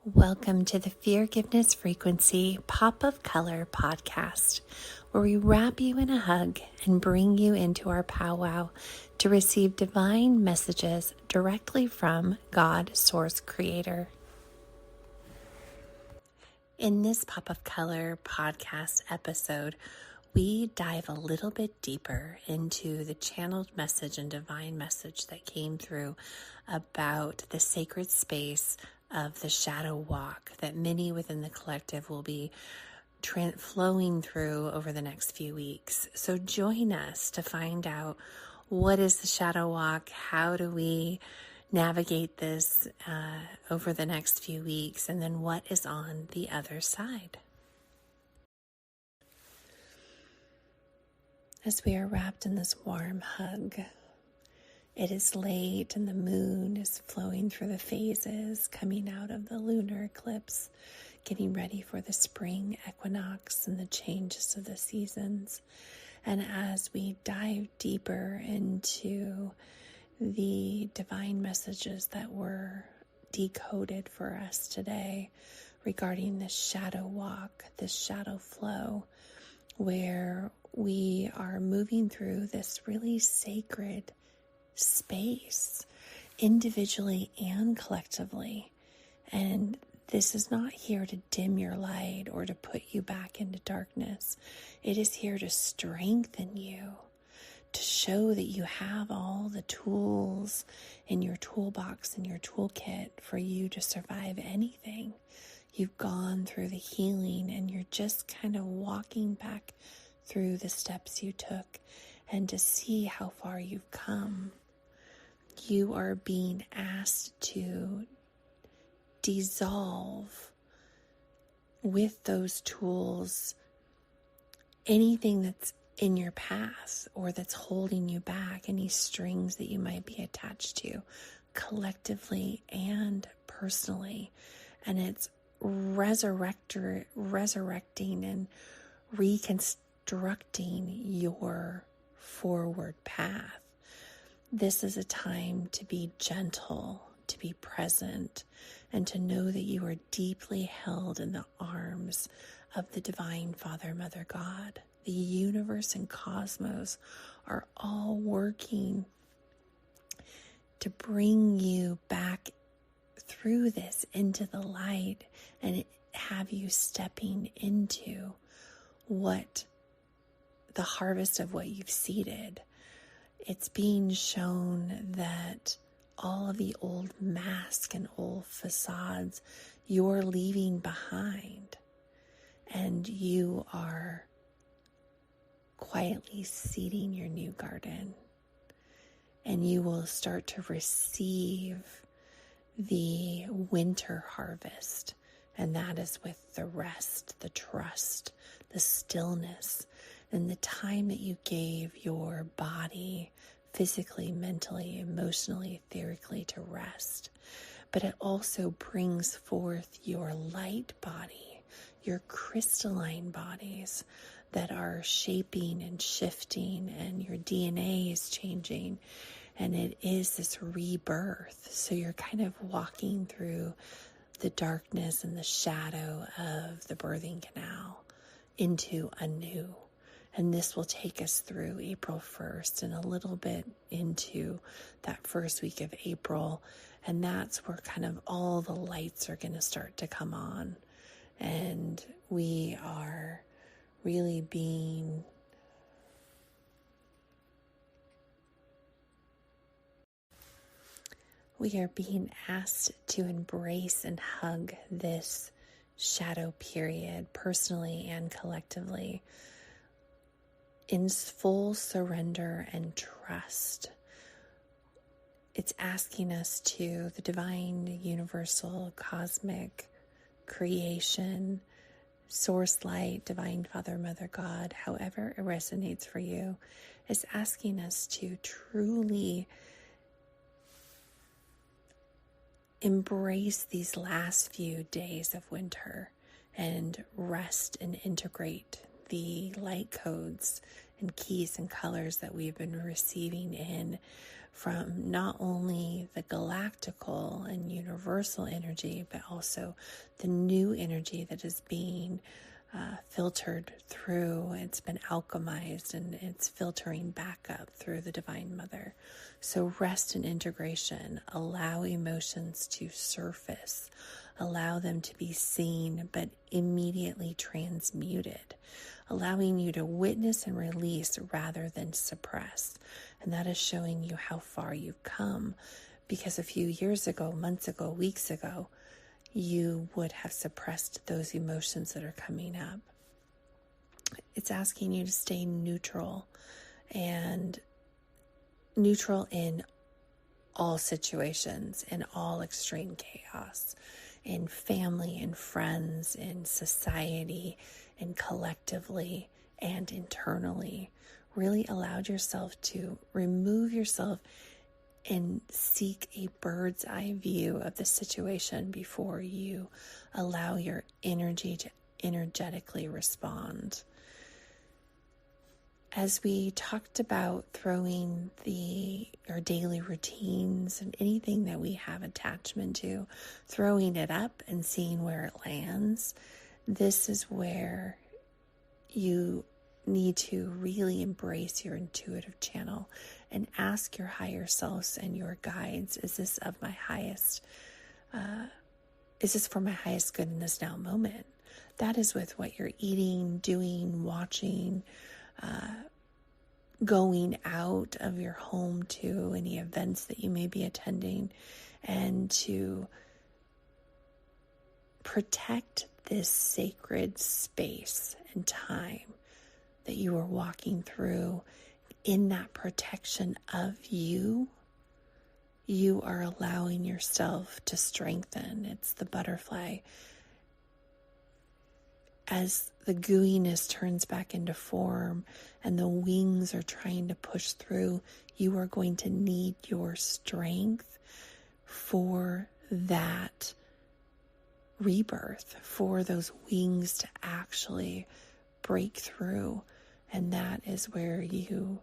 Welcome to the Feargiveness Frequency Pop of Color podcast, where we wrap you in a hug and bring you into our powwow to receive divine messages directly from God, Source Creator. In this Pop of Color podcast episode, we dive a little bit deeper into the channeled message and divine message that came through about the sacred space of the shadow walk that many within the collective will be flowing through over the next few weeks. So join us to find out what is the shadow walk, how do we navigate this over the next few weeks, and then what is on the other side. As we are wrapped in this warm hug, it is late and the moon is flowing through the phases, coming out of the lunar eclipse, getting ready for the spring equinox and the changes of the seasons. And as we dive deeper into the divine messages that were decoded for us today regarding this shadow walk, this shadow flow, where we are moving through this really sacred space, individually and collectively. And this is not here to dim your light or to put you back into darkness. It is here to strengthen you, to show that you have all the tools in your toolbox, in your toolkit for you to survive anything. You've gone through the healing and you're just kind of walking back through the steps you took and to see how far you've come. You are being asked to dissolve with those tools anything that's in your path or that's holding you back, any strings that you might be attached to, collectively and personally. And it's resurrecting and reconstructing your forward path. This is a time to be gentle, to be present, and to know that you are deeply held in the arms of the divine Father, Mother, God. The universe and cosmos are all working to bring you back through this into the light and have you stepping into what the harvest of what you've seeded. It's being shown that all of the old masks and old facades you're leaving behind, and you are quietly seeding your new garden, and you will start to receive the winter harvest, and that is with the rest, the trust, the stillness, and the time that you gave your body physically, mentally, emotionally, etherically to rest. But it also brings forth your light body, your crystalline bodies that are shaping and shifting, and your DNA is changing. And it is this rebirth. So you're kind of walking through the darkness and the shadow of the birthing canal into a new. And this will take us through April 1st and a little bit into that first week of April. And that's where kind of all the lights are going to start to come on. And we are really being asked to embrace and hug this shadow period, personally and collectively, in full surrender and trust. It's asking us to the divine, universal, cosmic creation, source light, divine Father, Mother, God, however it resonates for you, is asking us to truly embrace these last few days of winter and rest and integrate the light codes and keys and colors that we've been receiving in from not only the galactical and universal energy, but also the new energy that is being filtered through. It's been alchemized and it's filtering back up through the Divine Mother. So rest and integration, allow emotions to surface, allow them to be seen, but immediately transmuted, allowing you to witness and release rather than suppress. And that is showing you how far you've come, because a few years ago, months ago, weeks ago, you would have suppressed those emotions that are coming up. It's asking you to stay neutral, and neutral in all situations, in all extreme chaos, in family and friends, in society, and collectively and internally. Really allowed yourself to remove yourself and seek a bird's eye view of the situation before you allow your energy to energetically respond. As we talked about throwing our daily routines and anything that we have attachment to, throwing it up and seeing where it lands, this is where you need to really embrace your intuitive channel and ask your higher selves and your guides, is this for my highest good in this now moment? That is with what you're eating, doing, watching, going out of your home to any events that you may be attending, and to protect this sacred space and time that you are walking through. In that protection of you, you are allowing yourself to strengthen. It's the butterfly. As the gooiness turns back into form and the wings are trying to push through, you are going to need your strength for that rebirth, for those wings to actually break through. And that is where you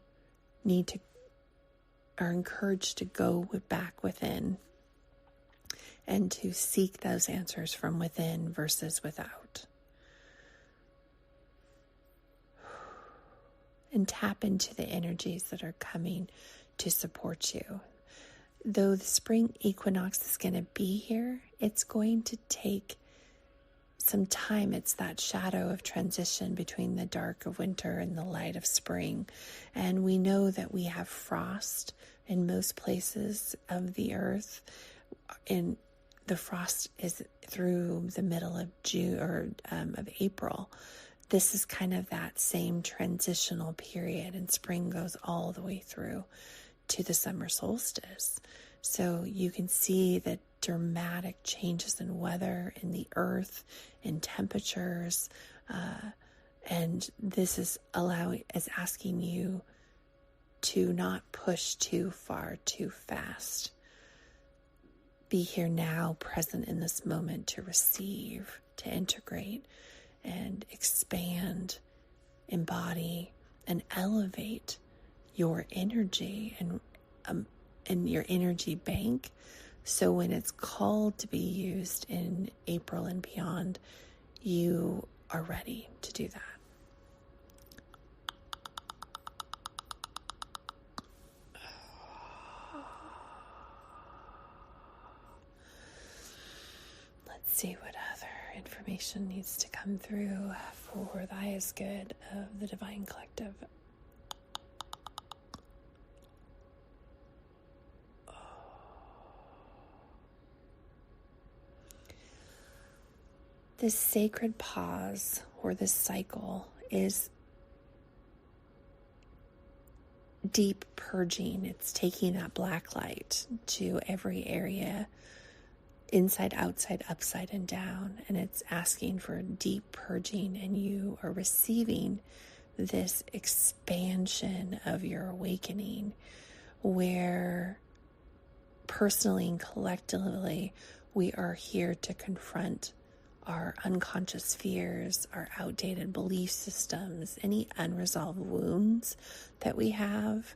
are encouraged to go back within and to seek those answers from within versus without. And tap into the energies that are coming to support you. Though the spring equinox is going to be here, it's going to take some time. It's that shadow of transition between the dark of winter and the light of spring. And we know that we have frost in most places of the earth. And the frost is through the middle of June or of April. This is kind of that same transitional period, and spring goes all the way through to the summer solstice. So you can see the dramatic changes in weather, in the earth, in temperatures, and this is asking you to not push too far, too fast. Be here now, present in this moment, to receive, to integrate, and expand, embody, and elevate your energy and your energy bank. So when it's called to be used in April and beyond, you are ready to do that. Let's see what other information needs to come through for the highest good of the Divine Collective. This sacred pause or this cycle is deep purging. It's taking that black light to every area, inside, outside, upside, and down. And it's asking for deep purging, and you are receiving this expansion of your awakening, where personally and collectively we are here to confront our unconscious fears, our outdated belief systems, any unresolved wounds that we have,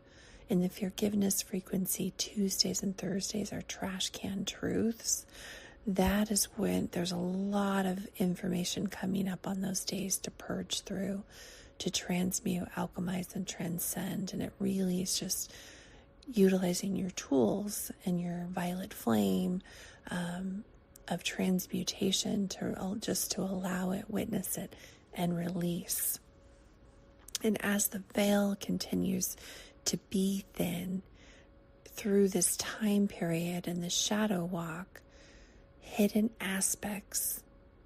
In the Feargiveness Frequency, Tuesdays and Thursdays are trash can truths. That is when there's a lot of information coming up on those days to purge through, to transmute, alchemize, and transcend. And it really is just utilizing your tools and your violet flame of transmutation to allow it, witness it, and release. And as the veil continues to be thin through this time period and the shadow walk, hidden aspects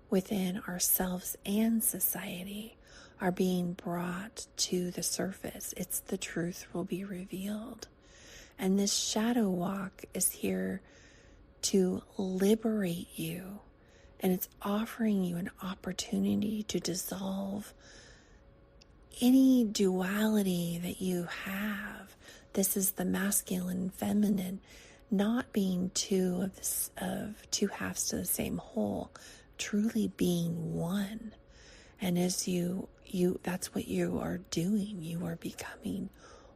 within ourselves and society are being brought to the surface. It's the truth will be revealed. And this shadow walk is here to liberate you. And it's offering you an opportunity to dissolve any duality that you have. This is the masculine and feminine, not being two two halves to the same whole, truly being one. And as you that's what you are doing. You are becoming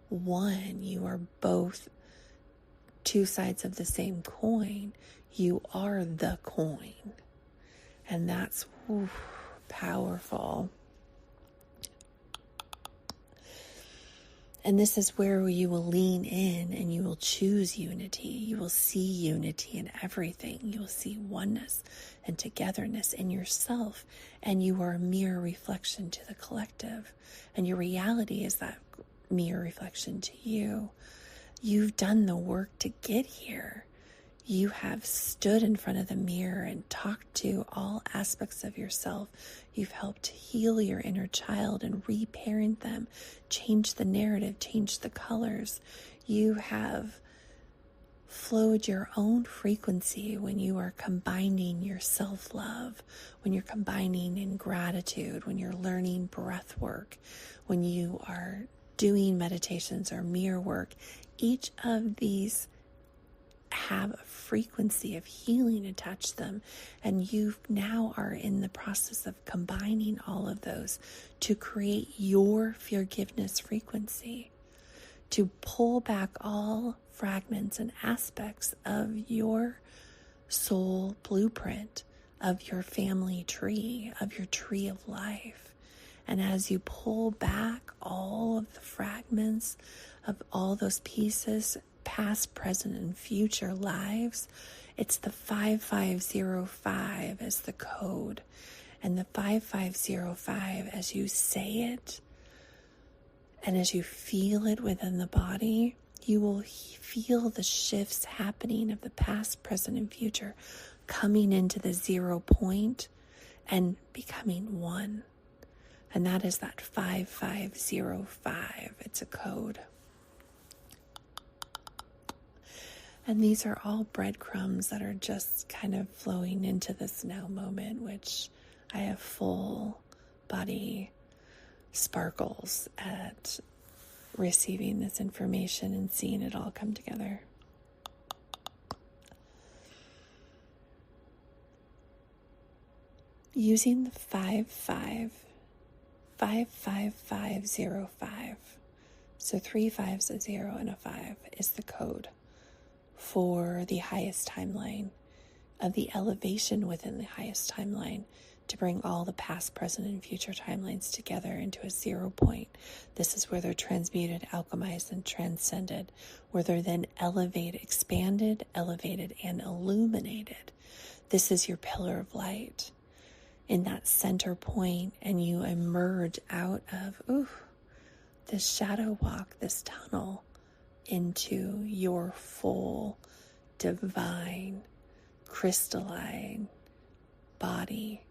one. You are both two sides of the same coin. You are the coin. And that's powerful. And this is where you will lean in and you will choose unity. You will see unity in everything. You will see oneness and togetherness in yourself. And you are a mirror reflection to the collective. And your reality is that mirror reflection to you. You've done the work to get here. You have stood in front of the mirror and talked to all aspects of yourself. You've helped heal your inner child and reparent them, change the narrative, change the colors. You have flowed your own frequency when you are combining your self-love, when you're combining in gratitude, when you're learning breath work, when you are doing meditations or mirror work. Each of these have a frequency of healing attached to them, and you now are in the process of combining all of those to create your forgiveness frequency, to pull back all fragments and aspects of your soul blueprint, of your family tree, of your tree of life. And as you pull back all of the fragments of all those pieces, past, present, and future lives, it's the 5505 as the code. And the 5505, as you say it and as you feel it within the body, you will feel the shifts happening of the past, present, and future coming into the 0 point and becoming one. And that is that 5505. It's a code. And these are all breadcrumbs that are just kind of flowing into this now moment, which I have full body sparkles at receiving this information and seeing it all come together. Using the 55505, so 3 5s, a 0, and a 5 is the code for the highest timeline of the elevation within the highest timeline, to bring all the past, present, and future timelines together into a 0 point. This is where they're transmuted, alchemized, and transcended, where they're then elevated, expanded, elevated, and illuminated. This is your pillar of light in that center point, and you emerge out of this shadow walk, this tunnel, into your full, divine, crystalline body.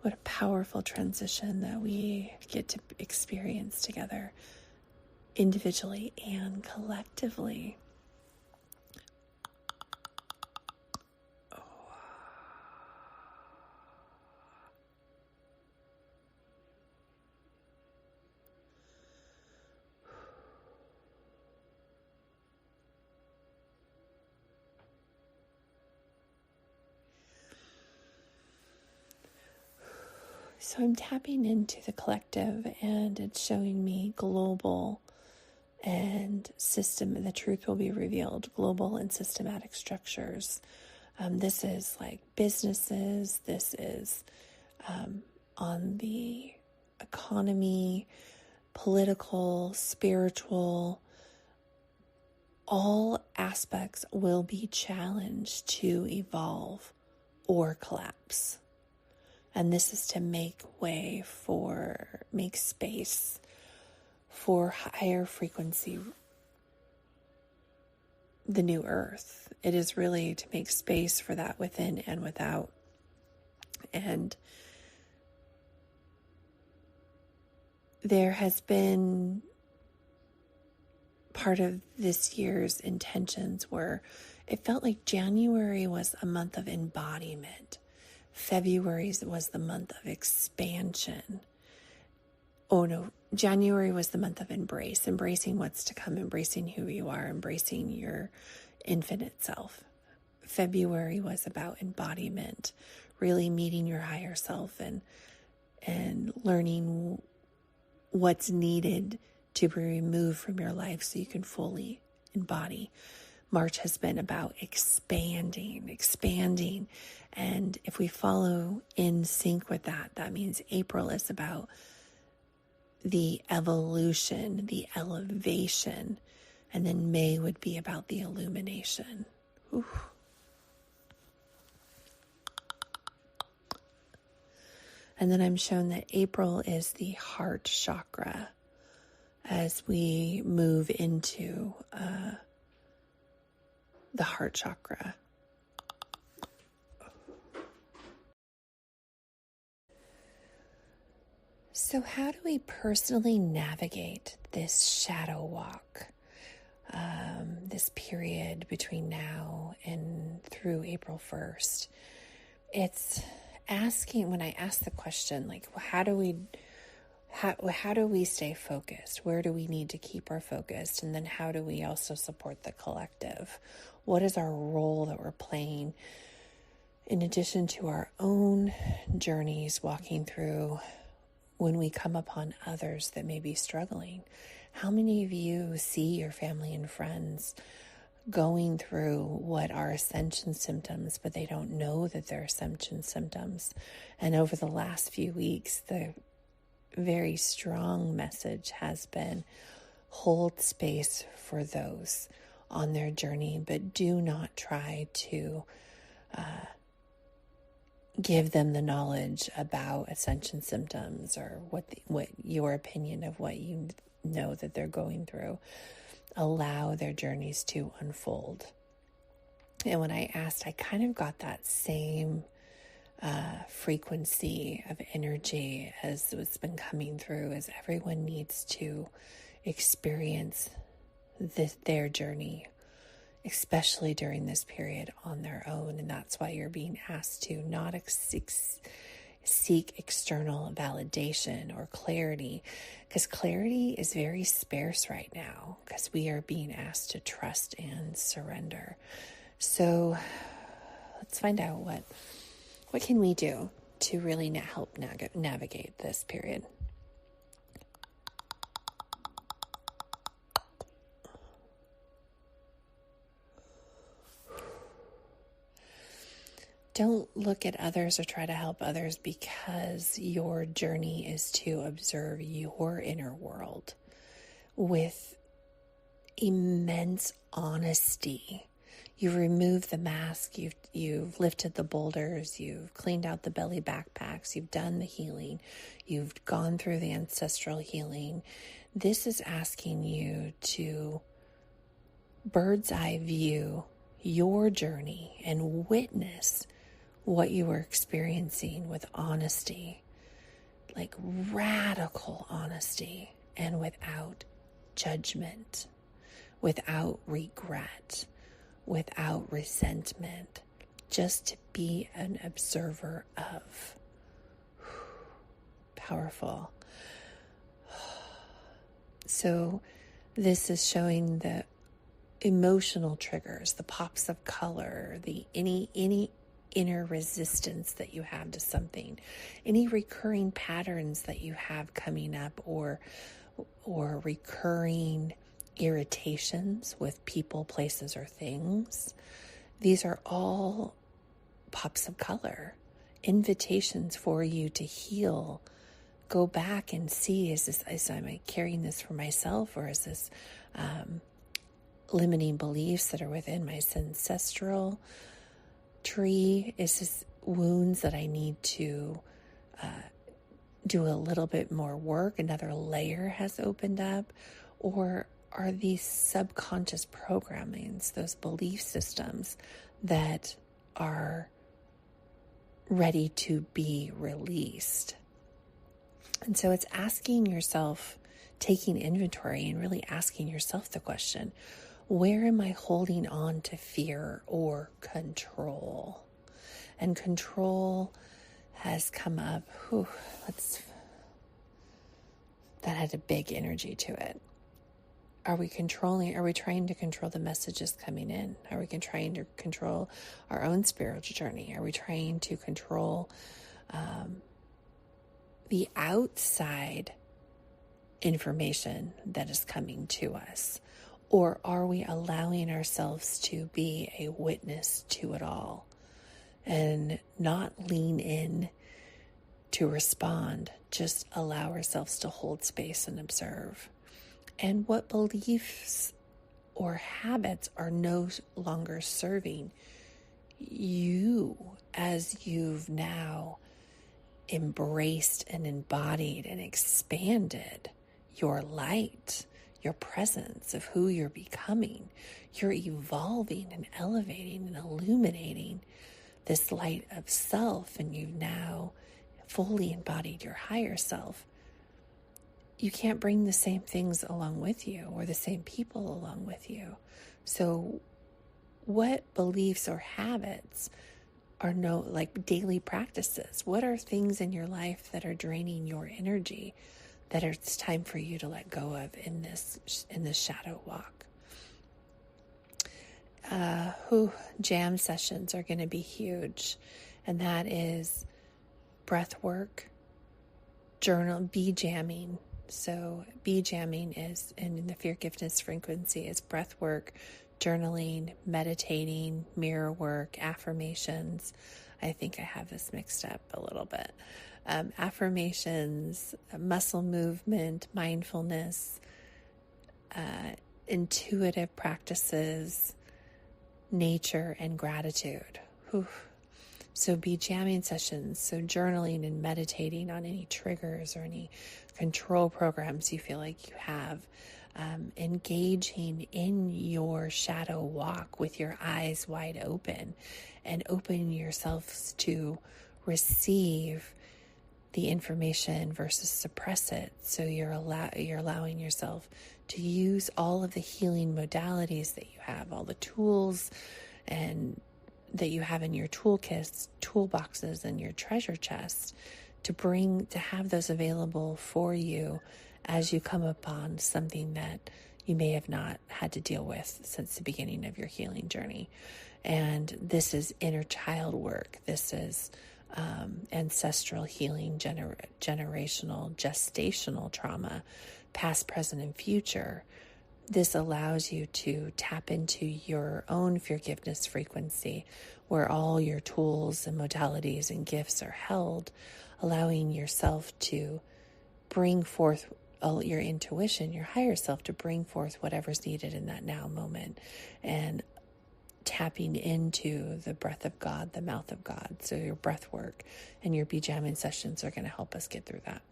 What a powerful transition that we get to experience together, individually and collectively. So I'm tapping into the collective, and it's showing me global and system. The truth will be revealed. Global and systematic structures. This is like businesses. This is on the economy, political, spiritual. All aspects will be challenged to evolve or collapse. And this is to make space for higher frequency, the new earth. It is really to make space for that within and without. And there has been part of this year's intentions where it felt like January was a month of embodiment. February was the month of expansion. Oh no, January was the month of embracing what's to come, embracing who you are, embracing your infinite self. February was about embodiment, really meeting your higher self and learning what's needed to be removed from your life so you can fully embody. March has been about expanding. And if we follow in sync with that, that means April is about the evolution, the elevation. And then May would be about the illumination. Ooh. And then I'm shown that April is the heart chakra as we move into the heart chakra. So how do we personally navigate this shadow walk, this period between now and through April 1st? It's asking, when I ask the question, like, how do we stay focused? Where do we need to keep our focus? And then how do we also support the collective? What is our role that we're playing in addition to our own journeys walking through when we come upon others that may be struggling? How many of you see your family and friends going through what are ascension symptoms, but they don't know that they're ascension symptoms? And over the last few weeks, the very strong message has been hold space for those on their journey, but do not try to give them the knowledge about ascension symptoms or what your opinion of what you know that they're going through. Allow their journeys to unfold. And when I asked, I kind of got that same frequency of energy as what's been coming through, as everyone needs to experience their journey, especially during this period, on their own. And that's why you're being asked to not seek external validation or clarity, because clarity is very sparse right now, because we are being asked to trust and surrender. So let's find out what can we do to really help navigate this period. Don't look at others or try to help others, because your journey is to observe your inner world with immense honesty. You've removed the mask, you've lifted the boulders, you've cleaned out the belly backpacks, you've done the healing, you've gone through the ancestral healing. This is asking you to bird's eye view your journey and witness what you were experiencing with honesty, like radical honesty, and without judgment, without regret, without resentment, just to be an observer of. Powerful. So this is showing the emotional triggers, the pops of color, the any inner resistance that you have to something, any recurring patterns that you have coming up, or recurring irritations with people, places, or things. These are all pops of color, invitations for you to heal. Go back and see, am I carrying this for myself, or is this limiting beliefs that are within my ancestral tree? Is this wounds that I need to do a little bit more work? Another layer has opened up? Or are these subconscious programmings, those belief systems that are ready to be released? And so it's asking yourself, taking inventory and really asking yourself the question, where am I holding on to fear or control? And control has come up. That had a big energy to it. Are we trying to control the messages coming in? Are we trying to control our own spiritual journey? Are we trying to control the outside information that is coming to us? Or are we allowing ourselves to be a witness to it all and not lean in to respond, just allow ourselves to hold space and observe? And what beliefs or habits are no longer serving you as you've now embraced and embodied and expanded your light, your presence of who you're becoming? You're evolving and elevating and illuminating this light of self, and you've now fully embodied your higher self. You can't bring the same things along with you or the same people along with you. So what beliefs or habits are like daily practices? What are things in your life that are draining your energy that it's time for you to let go of in this shadow walk? Jam sessions are going to be huge, and that is breath work, journal, be jamming. So be jamming is, and in the Feargiveness Frequency, is breath work, journaling, meditating, mirror work, affirmations. I think I have this mixed up a little bit. Affirmations, muscle movement, mindfulness, intuitive practices, nature, and gratitude. So be jamming sessions, so journaling and meditating on any triggers or any control programs you feel like you have, engaging in your shadow walk with your eyes wide open and opening yourselves to receive the information versus suppress it. So you're allowing yourself to use all of the healing modalities that you have, all the tools and that you have in your toolkits, toolboxes, and your treasure chest, to have those available for you as you come upon something that you may have not had to deal with since the beginning of your healing journey. And this is inner child work. This is ancestral healing, generational, gestational trauma, past, present, and future. This allows you to tap into your own Feargiveness frequency, where all your tools and modalities and gifts are held, allowing yourself to bring forth your intuition, your higher self, to bring forth whatever's needed in that now moment, and tapping into the breath of God, the mouth of God. So your breath work and your jamming sessions are going to help us get through that.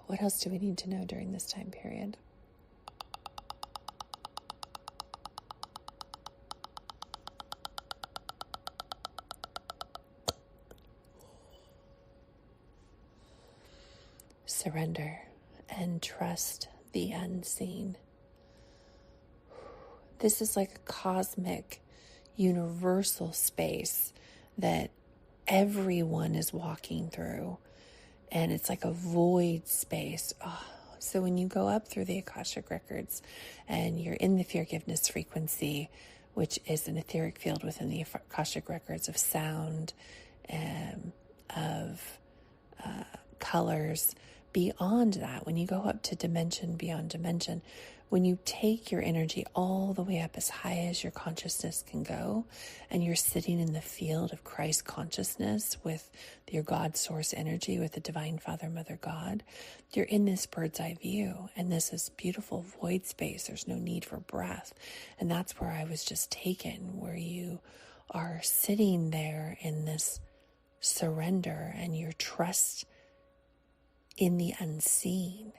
What else do we need to know during this time period? Surrender and trust the unseen. This is like a cosmic, universal space that everyone is walking through. And it's like a void space. So when you go up through the Akashic records and you're in the Feargiveness Frequency, which is an etheric field within the Akashic records of sound, of colors, beyond that, when you go up to dimension beyond dimension, when you take your energy all the way up as high as your consciousness can go, and you're sitting in the field of Christ consciousness with your God source energy, with the Divine Father, Mother, God, you're in this bird's eye view, and this is beautiful void space. There's no need for breath. And that's where I was just taken, where you are sitting there in this surrender and your trust in the unseen.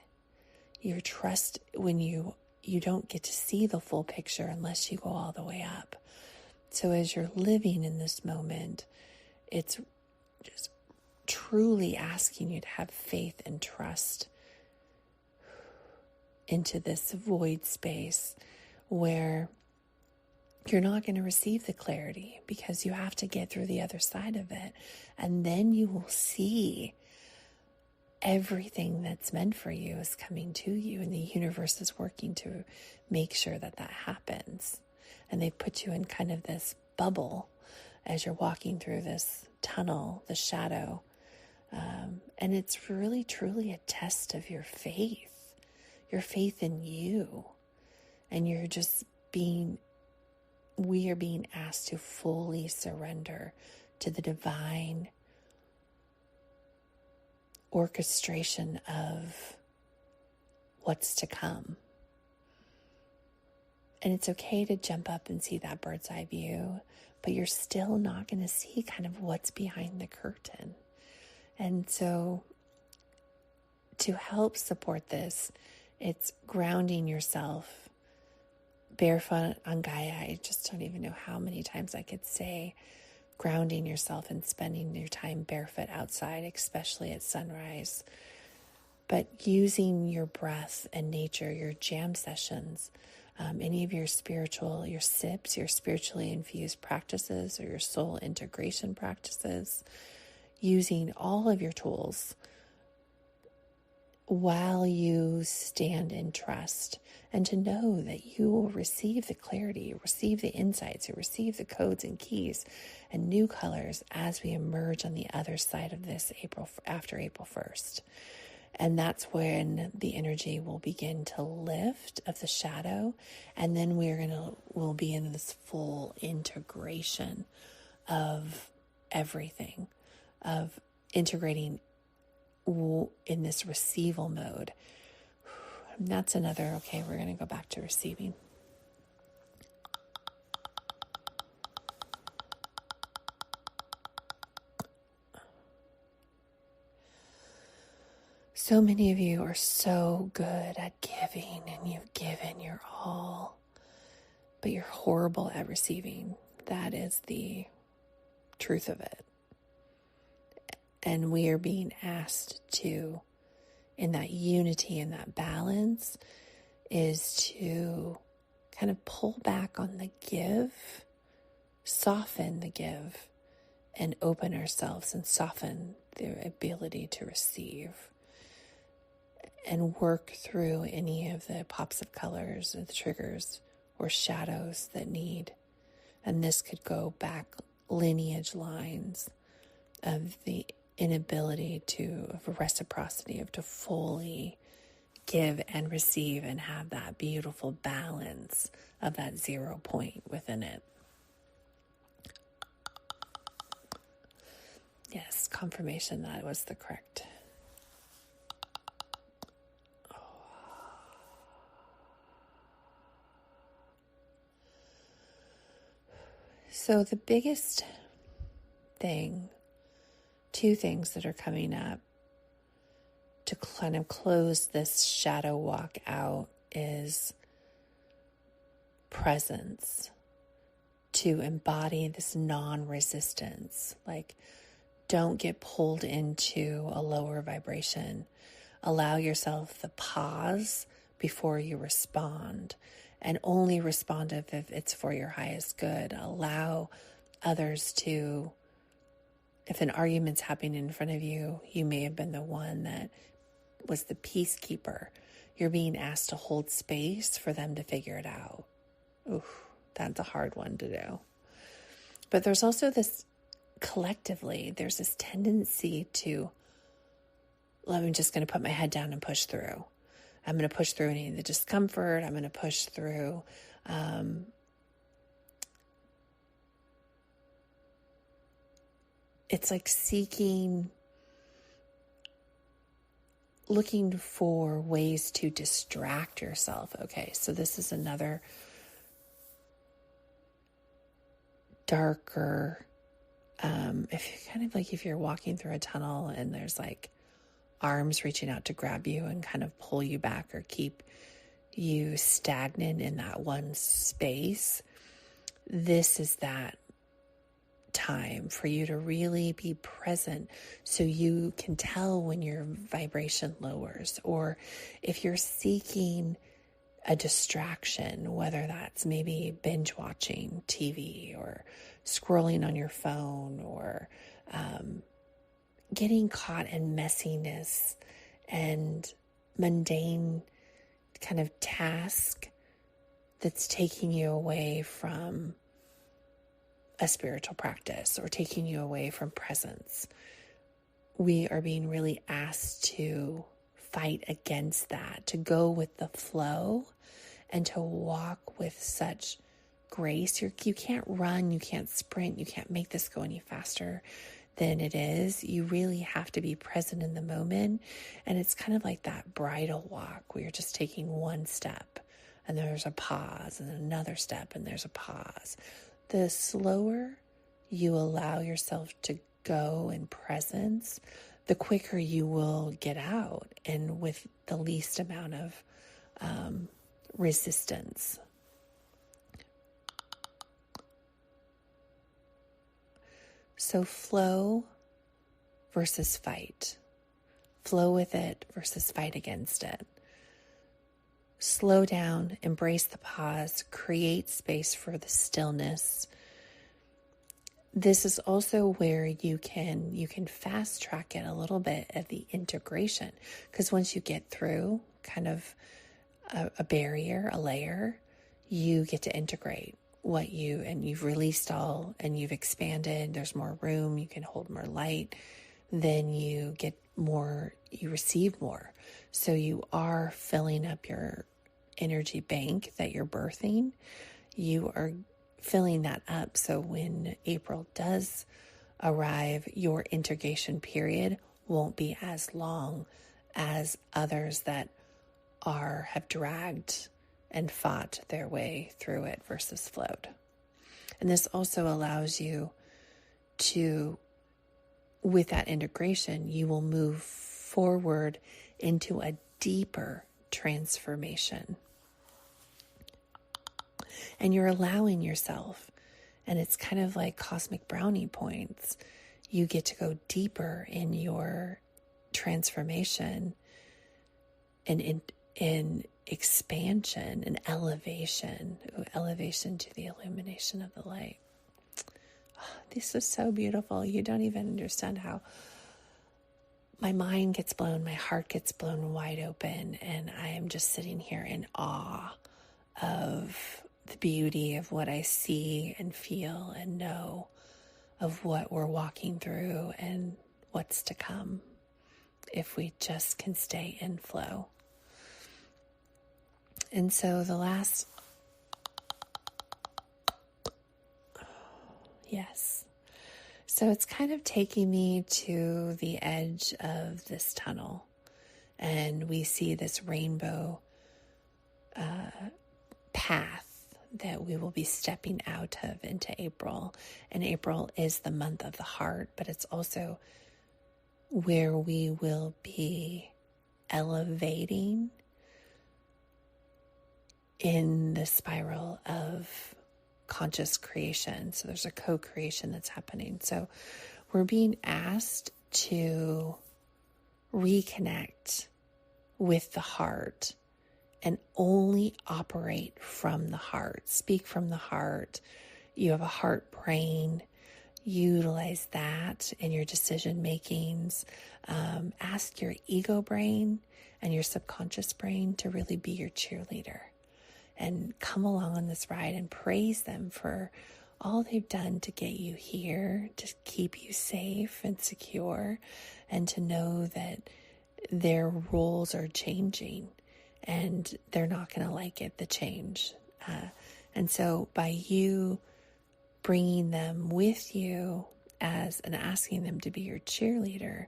Your trust when you don't get to see the full picture unless you go all the way up. So as you're living in this moment, it's just truly asking you to have faith and trust into this void space where you're not going to receive the clarity, because you have to get through the other side of it. And then you will see everything that's meant for you is coming to you, and the universe is working to make sure that that happens. And they put you in kind of this bubble as you're walking through this tunnel, the shadow. And it's really, truly a test of your faith in you. And we are being asked to fully surrender to the divine orchestration of what's to come. And it's okay to jump up and see that bird's eye view, but you're still not going to see kind of what's behind the curtain. And so to help support this, it's grounding yourself barefoot on Gaia. I just don't even know how many times I could say grounding yourself and spending your time barefoot outside, especially at sunrise. But using your breath and nature, your jam sessions, any of your SIPs, your spiritually infused practices, or your soul integration practices, using all of your tools while you stand in trust, and to know that you will receive the clarity, you receive the insights, you receive the codes and keys and new colors as we emerge on the other side of this after April 1st. And that's when the energy will begin to lift of the shadow, and then we'll be in this full integration of everything, of integrating in this receival mode. And that's okay, we're going to go back to receiving. So many of you are so good at giving, and you've given your all, but you're horrible at receiving. That is the truth of it. And we are being asked to, in that unity and that balance, is to kind of pull back on the give, soften the give, and open ourselves and soften the ability to receive, and work through any of the pops of colors or the triggers or shadows that need. And this could go back lineage lines of the inability of reciprocity, to fully give and receive and have that beautiful balance of that 0 point within it. Yes, confirmation that was the correct. So the biggest thing, two things that are coming up to kind of close this shadow walk out, is presence, to embody this non-resistance. Like, don't get pulled into a lower vibration. Allow yourself the pause before you respond, and only respond if it's for your highest good. Allow others to, if an argument's happening in front of you, you may have been the one that was the peacekeeper, you're being asked to hold space for them to figure it out. Oof, that's a hard one to do. But there's also this, collectively, there's this tendency to, I'm just going to put my head down and push through. I'm going to push through any of the discomfort. I'm going to push through it's like looking for ways to distract yourself. Okay, so this is another darker, if you're walking through a tunnel and there's like arms reaching out to grab you and kind of pull you back or keep you stagnant in that one space, this is that time for you to really be present so you can tell when your vibration lowers, or if you're seeking a distraction, whether that's maybe binge watching TV or scrolling on your phone, or getting caught in messiness and mundane kind of task that's taking you away from a spiritual practice or taking you away from presence. We are being really asked to fight against that, to go with the flow and to walk with such grace. You can't run, you can't sprint, you can't make this go any faster than it is. You really have to be present in the moment. And it's kind of like that bridal walk where you're just taking one step and there's a pause, and another step and there's a pause. The slower you allow yourself to go in presence, the quicker you will get out, and with the least amount of resistance. So flow versus fight. Flow with it versus fight against it. Slow down, embrace the pause, create space for the stillness. This is also where you can fast track it a little bit at the integration, because once you get through kind of a barrier, a layer, you get to integrate you've released all, and you've expanded. There's more room, you can hold more light. Then you get more, you receive more. So you are filling up your energy bank that you're birthing. You are filling that up. So when April does arrive, your integration period won't be as long as others that have dragged and fought their way through it versus flowed. And this also allows you to, with that integration, you will move forward into a deeper transformation. And you're allowing yourself, and it's kind of like cosmic brownie points. You get to go deeper in your transformation and in expansion and elevation to the illumination of the light. This is so beautiful. You don't even understand how my mind gets blown, my heart gets blown wide open, and I am just sitting here in awe of the beauty of what I see and feel and know of what we're walking through and what's to come if we just can stay in flow. And so the last, yes. So it's kind of taking me to the edge of this tunnel, and we see this rainbow path that we will be stepping out of into April. And April is the month of the heart, but it's also where we will be elevating in the spiral of conscious creation. So there's a co-creation that's happening. So we're being asked to reconnect with the heart and only operate from the heart. Speak from the heart. You have a heart brain. utilize that in your decision makings. Ask your ego brain and your subconscious brain to really be your cheerleader, and come along on this ride and praise them for all they've done to get you here, to keep you safe and secure, and to know that their roles are changing and they're not going to like it, the change. And so by you bringing them with you and asking them to be your cheerleader,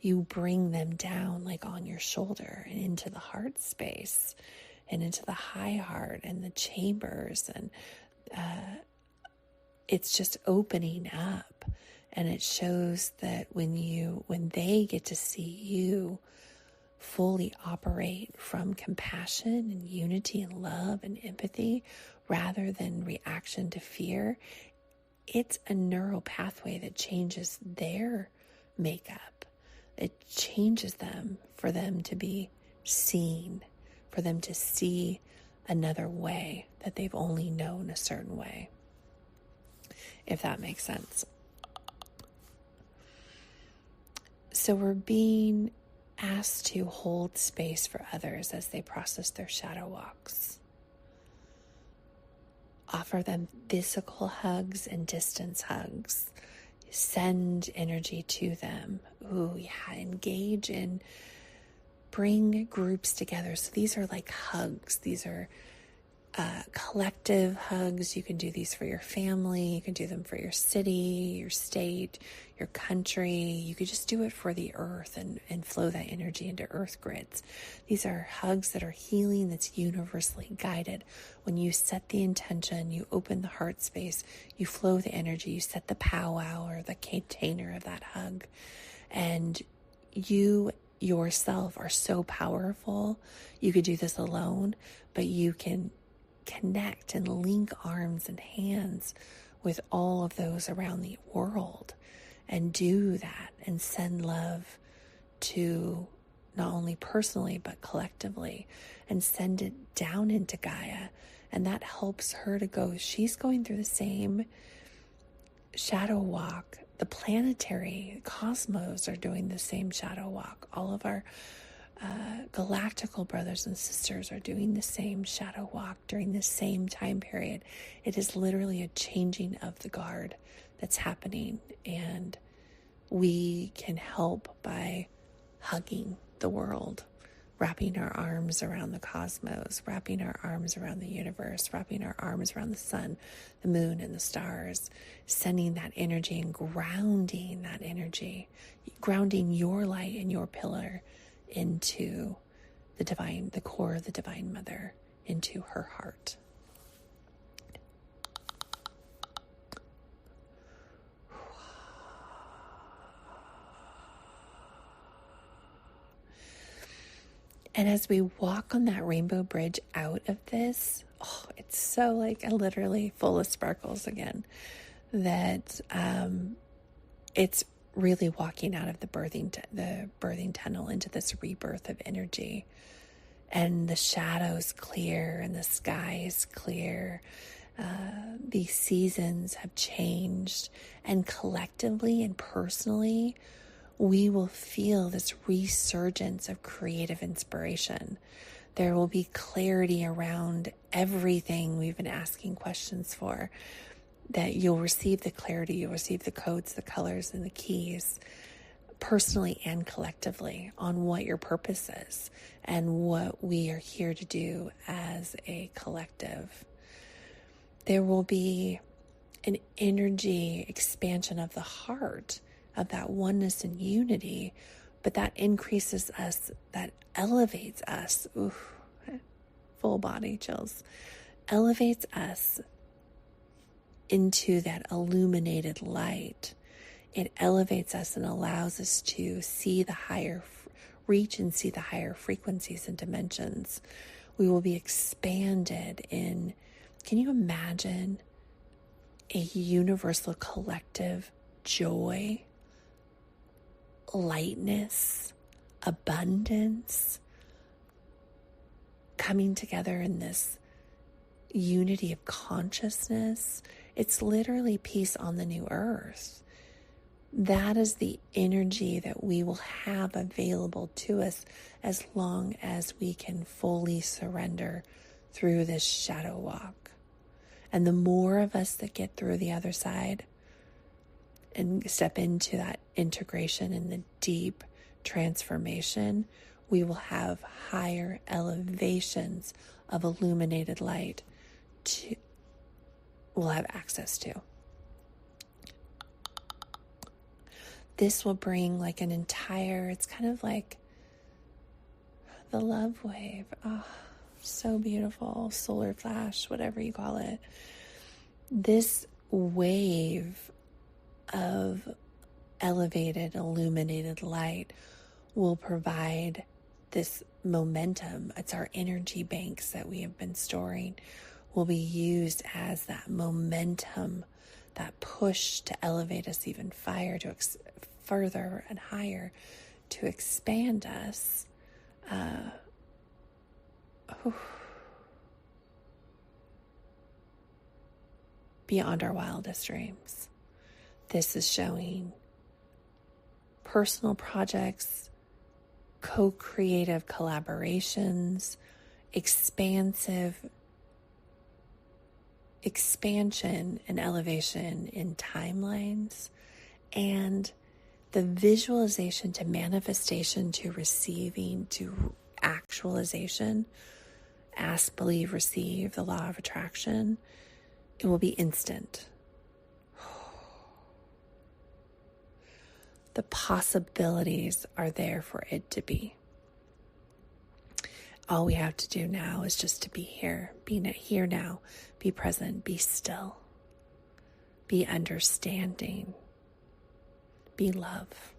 you bring them down like on your shoulder and into the heart space and into the high heart and the chambers. And it's just opening up. And it shows that when they get to see you fully operate from compassion and unity and love and empathy rather than reaction to fear, it's a neural pathway that changes their makeup. It changes them for them to be seen, for them to see another way, that they've only known a certain way, if that makes sense. So we're being asked to hold space for others as they process their shadow walks. Offer them physical hugs and distance hugs. Send energy to them. Engage in, bring groups together. So these are like hugs. These are collective hugs. You can do these for your family. You can do them for your city, your state, your country. You could just do it for the earth and flow that energy into earth grids. These are hugs that are healing, that's universally guided. When you set the intention, you open the heart space, you flow the energy, you set the powwow or the container of that hug. And you yourself are so powerful. You could do this alone, but you can connect and link arms and hands with all of those around the world and do that and send love to not only personally but collectively, and send it down into Gaia. And that helps her to go, she's going through the same shadow walk. The planetary cosmos are doing the same shadow walk. All of our galactical brothers and sisters are doing the same shadow walk during the same time period. It is literally a changing of the guard that's happening, and we can help by hugging the world, wrapping our arms around the cosmos, wrapping our arms around the universe, wrapping our arms around the sun, the moon, and the stars, sending that energy and grounding that energy, grounding your light and your pillar into the divine, the core of the Divine Mother, into her heart. And as we walk on that rainbow bridge out of this, it's so like literally full of sparkles again, that it's really walking out of the birthing tunnel into this rebirth of energy. And the shadows clear and the sky is clear. These seasons have changed, and collectively and personally, we will feel this resurgence of creative inspiration. There will be clarity around everything we've been asking questions for, that you'll receive the clarity, you'll receive the codes, the colors, and the keys, personally and collectively, on what your purpose is and what we are here to do as a collective. There will be an energy expansion of the heart, of that oneness and unity, but that increases us, that elevates us. Full body chills. Elevates us into that illuminated light. It elevates us and allows us to see the higher, reach and see the higher frequencies and dimensions. We will be expanded in, can you imagine a universal collective joy, lightness, abundance, coming together in this unity of consciousness It's literally peace on the new earth. That is the energy that we will have available to us as long as we can fully surrender through this shadow walk. And the more of us that get through the other side and step into that integration and the deep transformation, we will have higher elevations of illuminated light we'll have access to. This will bring like an entire, it's kind of like the love wave. Oh, so beautiful. Solar flash, whatever you call it. This wave of elevated, illuminated light will provide this momentum. It's our energy banks that we have been storing will be used as that momentum, that push to elevate us even further and higher, to expand us. Beyond our wildest dreams. This is showing personal projects, co-creative collaborations, expansion and elevation in timelines, and the visualization to manifestation to receiving to actualization. Ask, believe, receive, the law of attraction. It will be instant. The possibilities are there for it to be. All we have to do now is just to be here, here now, be present, be still, be understanding, be love.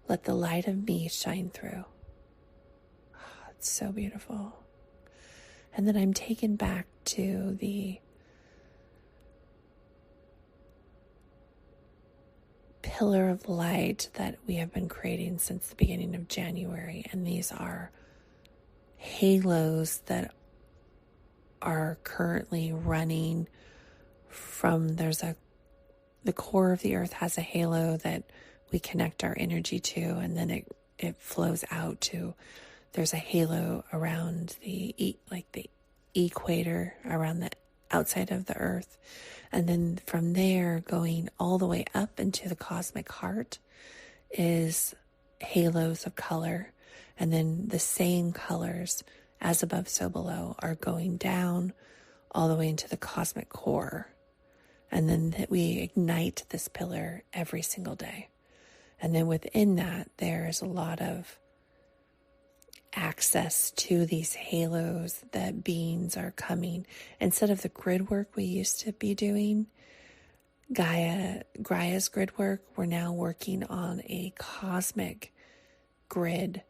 Let the light of me shine through. Oh, it's so beautiful. And then I'm taken back to the pillar of light that we have been creating since the beginning of January. And these are halos that are currently running from, the core of the earth has a halo that we connect our energy to, and then it flows out to, there's a halo around the equator, around the outside of the earth. And then from there, going all the way up into the cosmic heart is halos of color. And then the same colors, as above, so below, are going down all the way into the cosmic core. And then we ignite this pillar every single day. And then within that, there's a lot of access to these halos that beings are coming. Instead of the grid work we used to be doing, Gaia's grid work, we're now working on a cosmic grid.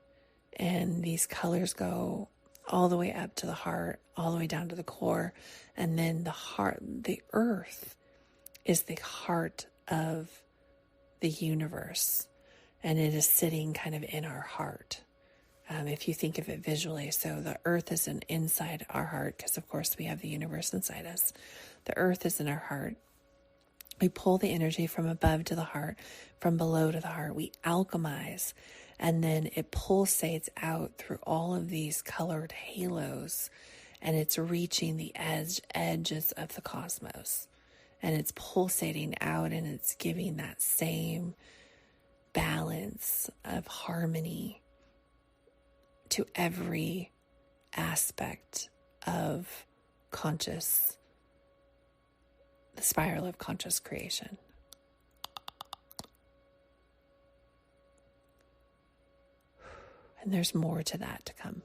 And these colors go all the way up to the heart, all the way down to the core. And then the earth is the heart of the universe. And it is sitting kind of in our heart. If you think of it visually, so the earth is inside our heart, because of course we have the universe inside us. The earth is in our heart. We pull the energy from above to the heart, from below to the heart. We alchemize, and then it pulsates out through all of these colored halos, and it's reaching the edges of the cosmos. And it's pulsating out, and it's giving that same balance of harmony to every aspect of the spiral of conscious creation. And there's more to that to come.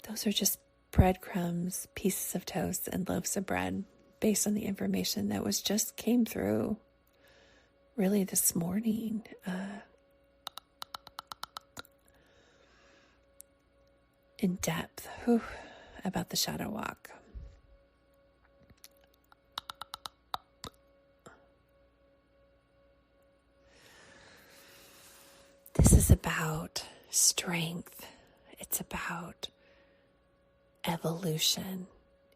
Those are just breadcrumbs, pieces of toast, and loaves of bread based on the information that came through really this morning. In depth about the shadow walk. This is is about strength. It's about evolution.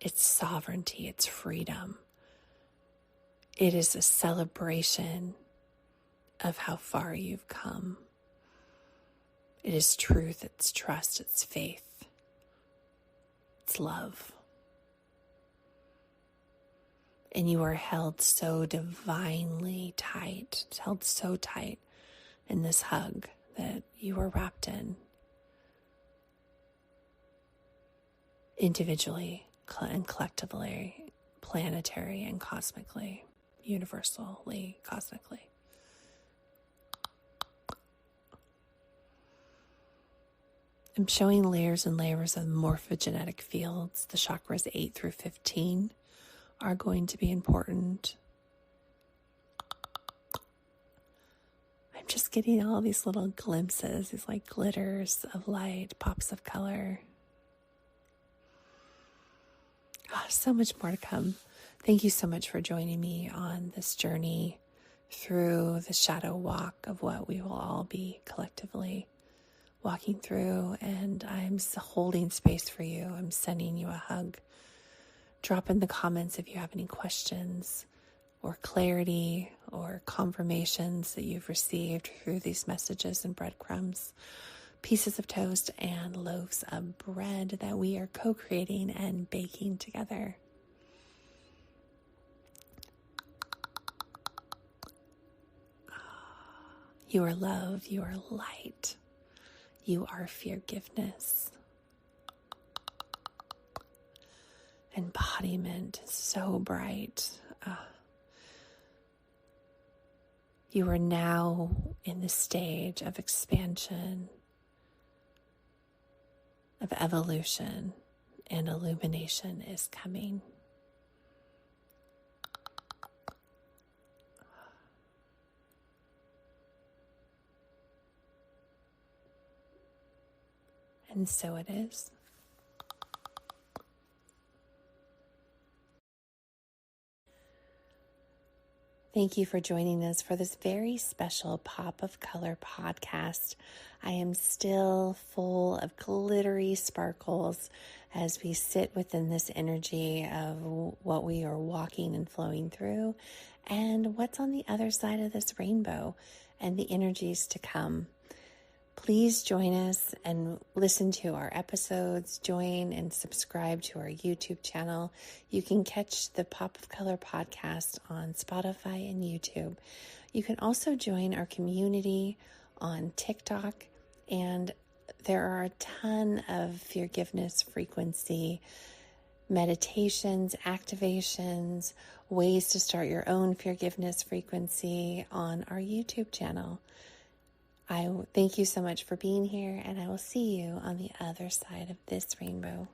It's sovereignty. It's freedom. It is a celebration of how far you've come. It is truth. It's trust. It's faith. It's love. And you are held so divinely tight, held so tight in this hug that you are wrapped in individually and collectively, planetary and cosmically, universally, cosmically. I'm showing layers and layers of morphogenetic fields. The chakras 8 through 15 are going to be important. I'm just getting all these little glimpses, these like glitters of light, pops of color. Oh, so much more to come. Thank you so much for joining me on this journey through the shadow walk of what we will all be collectively walking through. And I'm holding space for you. I'm sending you a hug. Drop in the comments if you have any questions or clarity or confirmations that you've received through these messages and breadcrumbs, pieces of toast, and loaves of bread that we are co-creating and baking together. You are love. You are light. You are forgiveness. Embodiment, so bright. You are now in the stage of expansion, of evolution, and illumination is coming. And so it is. Thank you for joining us for this very special Pop of Color podcast. I am still full of glittery sparkles as we sit within this energy of what we are walking and flowing through and what's on the other side of this rainbow and the energies to come. Please join us and listen to our episodes. Join and subscribe to our YouTube channel. You can catch the Pop of Color podcast on Spotify and YouTube. You can also join our community on TikTok, and there are a ton of Feargiveness Frequency meditations, activations, ways to start your own Feargiveness Frequency on our YouTube channel. I thank you so much for being here, and I will see you on the other side of this rainbow.